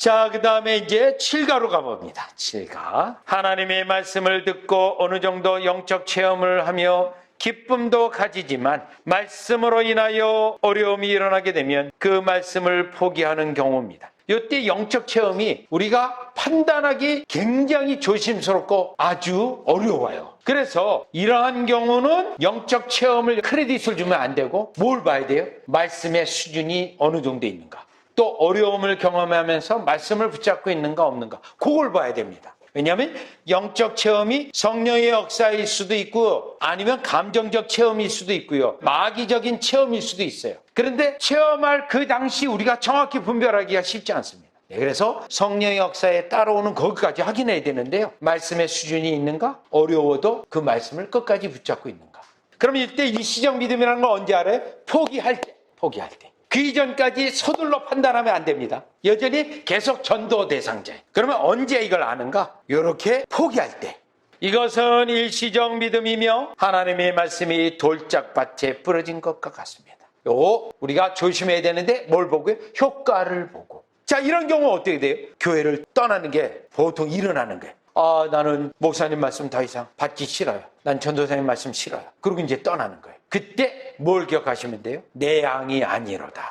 자, 그 다음에 이제 7가로 가봅니다. 7가. 하나님의 말씀을 듣고 어느 정도 영적 체험을 하며 기쁨도 가지지만 말씀으로 인하여 어려움이 일어나게 되면 그 말씀을 포기하는 경우입니다. 이때 영적 체험이 우리가 판단하기 굉장히 조심스럽고 아주 어려워요. 그래서 이러한 경우는 영적 체험을 크레딧을 주면 안 되고 뭘 봐야 돼요? 말씀의 수준이 어느 정도 있는가. 또 어려움을 경험하면서 말씀을 붙잡고 있는가 없는가. 그걸 봐야 됩니다. 왜냐하면 영적 체험이 성령의 역사일 수도 있고 아니면 감정적 체험일 수도 있고요. 마귀적인 체험일 수도 있어요. 그런데 체험할 그 당시 우리가 정확히 분별하기가 쉽지 않습니다. 그래서 성령의 역사에 따라오는 거기까지 확인해야 되는데요. 말씀의 수준이 있는가? 어려워도 그 말씀을 끝까지 붙잡고 있는가? 그럼 이때 이 시적 믿음이라는 걸 언제 알아요? 포기할 때. 그 이전까지 서둘러 판단하면 안 됩니다. 여전히 계속 전도 대상자예요. 그러면 언제 이걸 아는가? 이렇게 포기할 때. 이것은 일시적 믿음이며 하나님의 말씀이 돌짝밭에 부러진 것과 같습니다. 요거 우리가 조심해야 되는데 뭘 보고요? 효과를 보고. 자, 이런 경우 어떻게 돼요? 교회를 떠나는 게 보통 일어나는 거예요. 아, 나는 목사님 말씀 더 이상 받기 싫어요. 난 전도사님 말씀 싫어요. 그리고 이제 떠나는 거예요. 그때 뭘 기억하시면 돼요? 내 양이 아니로다.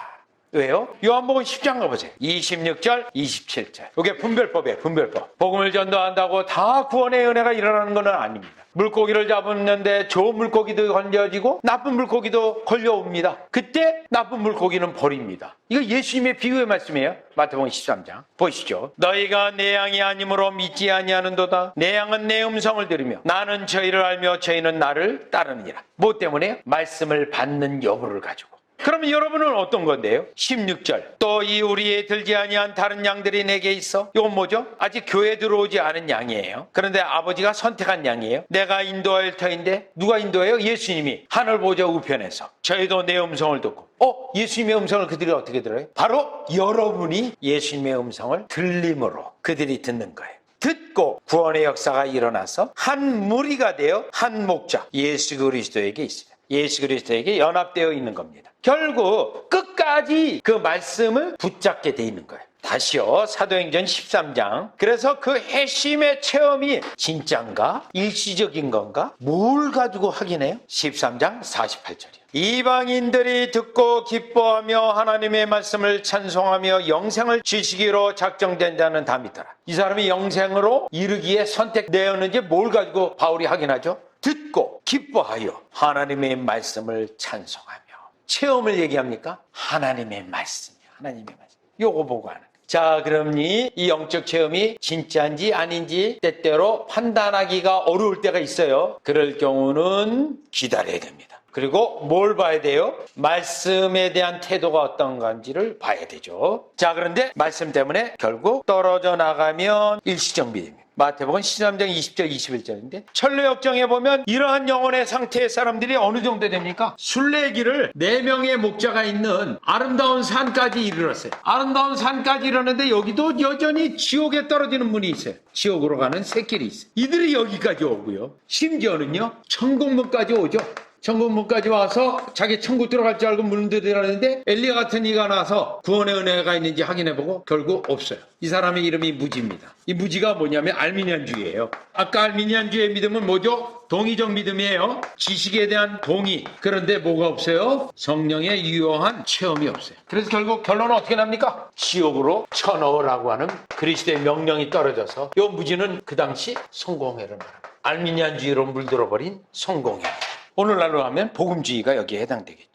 왜요? 요한복음 10장 가보세요. 26절, 27절. 이게 분별법이에요. 분별법. 복음을 전도한다고 다 구원의 은혜가 일어나는 건 아닙니다. 물고기를 잡았는데 좋은 물고기도 건져지고 나쁜 물고기도 걸려옵니다. 그때 나쁜 물고기는 버립니다. 이거 예수님의 비유의 말씀이에요. 마태복음 13장 보시죠. 너희가 내 양이 아니므로 믿지 아니하는도다. 내 양은 내 음성을 들으며 나는 저희를 알며 저희는 나를 따르느니라. 뭐 때문에요? 말씀을 받는 여부를 가지고. 그러면 여러분은 어떤 건데요? 16절. 또 이 우리에 들지 아니한 다른 양들이 내게 있어. 이건 뭐죠? 아직 교회에 들어오지 않은 양이에요. 그런데 아버지가 선택한 양이에요. 내가 인도할 터인데 누가 인도해요? 예수님이 하늘 보좌 우편에서. 저희도 내 음성을 듣고. 예수님의 음성을 그들이 어떻게 들어요? 바로 여러분이 예수님의 음성을 들림으로 그들이 듣는 거예요. 듣고 구원의 역사가 일어나서 한 무리가 되어 한 목자 예수 그리스도에게 있습니다. 예수 그리스도에게 연합되어 있는 겁니다. 결국 끝까지 그 말씀을 붙잡게 돼 있는 거예요. 다시요. 사도행전 13장. 그래서 그 회심의 체험이 진짜인가? 일시적인 건가? 뭘 가지고 확인해요? 13장 48절이요. 이방인들이 듣고 기뻐하며 하나님의 말씀을 찬송하며 영생을 주시기로 작정된 자는 다 믿더라. 이 사람이 영생으로 이르기에 선택되었는지 뭘 가지고 바울이 확인하죠? 듣고 기뻐하여 하나님의 말씀을 찬송하며. 체험을 얘기합니까? 하나님의 말씀이요. 하나님의 말씀. 요거 보고 하는 거예요. 자, 그러니 이 영적 체험이 진짜인지 아닌지 때때로 판단하기가 어려울 때가 있어요. 그럴 경우는 기다려야 됩니다. 그리고 뭘 봐야 돼요? 말씀에 대한 태도가 어떤 건지를 봐야 되죠. 자, 그런데 말씀 때문에 결국 떨어져 나가면 일시적 믿음입니다. 마태복음 13장 20절 21절인데 철로 역정에 보면 이러한 영혼의 상태의 사람들이 어느 정도 됩니까? 순례길을 4명의 목자가 있는 아름다운 산까지 이르렀어요. 아름다운 산까지 이르는데 여기도 여전히 지옥에 떨어지는 문이 있어요. 지옥으로 가는 새길이 있어요. 이들이 여기까지 오고요. 심지어는요 천국문까지 오죠. 천국문까지 와서 자기 천국 들어갈 줄 알고 문 들이라는데 엘리야 같은 이가 나서 구원의 은혜가 있는지 확인해보고 결국 없어요. 이 사람의 이름이 무지입니다. 이 무지가 뭐냐면 알미니안주의예요. 아까 알미니안주의 믿음은 뭐죠? 동의적 믿음이에요. 지식에 대한 동의. 그런데 뭐가 없어요? 성령의 유효한 체험이 없어요. 그래서 결국 결론은 어떻게 납니까? 지옥으로 쳐넣으라고 하는 그리스도의 명령이 떨어져서 이 무지는 그 당시 성공회를 말합니다. 알미니안주의로 물들어버린 성공회. 오늘날로 하면 복음주의가 여기에 해당되겠죠.